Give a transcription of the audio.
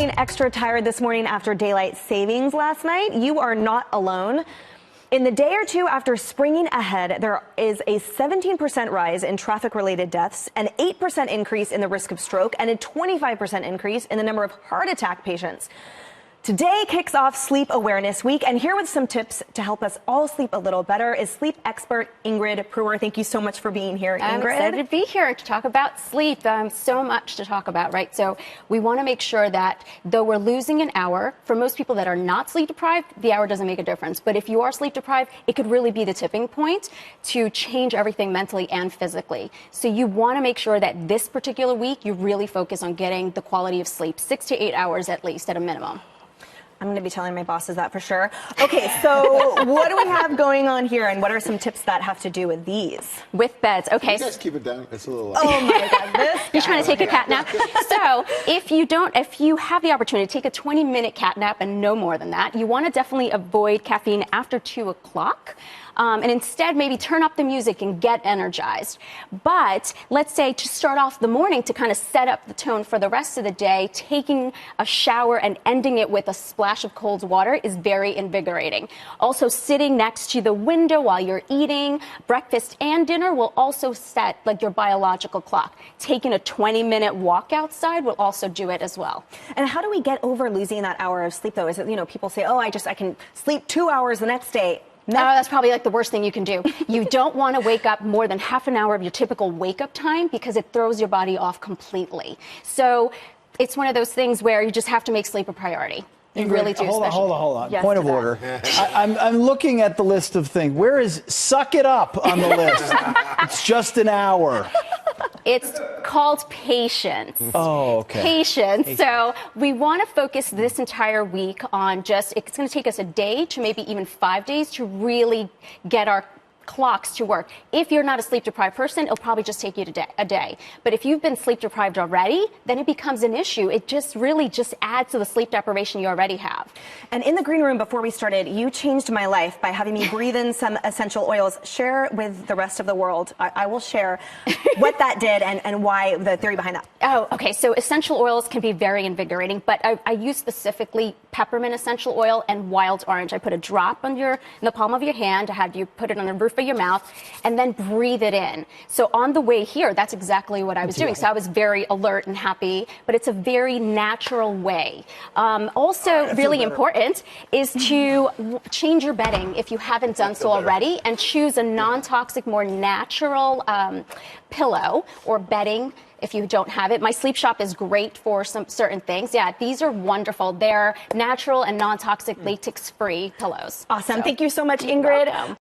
feeling extra tired this morning after daylight savings last night, you are not alone. In the day or two after springing ahead, there is a 17% rise in traffic-related deaths, an 8% increase in the risk of stroke, and a 25% increase in the number of heart attack patients. Today kicks off Sleep Awareness Week, and here with some tips to help us all sleep a little better is sleep expert Ingrid Pruer. Thank you so much for being here, Ingrid. I'm excited to be here to talk about sleep. So much to talk about, right? So we want to make sure that though we're losing an hour, for most people that are not sleep deprived, the hour doesn't make a difference. But if you are sleep deprived, it could really be the tipping point to change everything mentally and physically. So you want to make sure that this particular week, you really focus on getting the quality of sleep, 6 to 8 hours at least at a minimum. I'm going to be telling my bosses that for sure. Okay, so what do we have going on here, and what are some tips that have to do with these? With beds, okay. Can you guys keep it down? It's a little loud. Oh my God, this You're trying to take a cat nap? So if you have the opportunity to take a 20-minute cat nap and no more than that, you want to definitely avoid caffeine after 2 o'clock. And instead maybe turn up the music and get energized. But let's say to start off the morning to kind of set up the tone for the rest of the day, taking a shower and ending it with a splash of cold water is very invigorating. Also, sitting next to the window while you're eating breakfast and dinner will also set like your biological clock. Taking a 20-minute walk outside will also do it as well. And how do we get over losing that hour of sleep though? Is it, people say, oh, I can sleep 2 hours the next day. No, that's probably like the worst thing you can do. You don't want to wake up more than half an hour of your typical wake-up time because it throws your body off completely. So it's one of those things where you just have to make sleep a priority. You really do. Hold on. Yes, Point of order. I'm looking at the list of things. Where is suck it up on the list? It's just an hour. It's called patience. Oh, okay. Patience. So we want to focus this entire week on it's going to take us a day to maybe even 5 days to really get our clocks to work. If you're not a sleep deprived person, it'll probably just take you a day. But if you've been sleep deprived already, then it becomes an issue. It just really adds to the sleep deprivation you already have. And in the green room before we started, you changed my life by having me breathe in some essential oils. Share with the rest of the world. I will share what that did and why, the theory behind that. Oh, okay. So essential oils can be very invigorating, but I use specifically peppermint essential oil and wild orange. I put a drop in the palm of your hand. I had you put it on the roof of your mouth and then breathe it in. So on the way here, that's exactly what I was doing. So I was very alert and happy, but it's a very natural way. Also really important is to change your bedding if you haven't done so already and choose a non-toxic, more natural pillow or bedding if you don't have it. My Sleep Shop is great for some certain things. Yeah, these are wonderful. They're natural and non-toxic latex-free pillows. Awesome. Thank you so much, Ingrid. Welcome.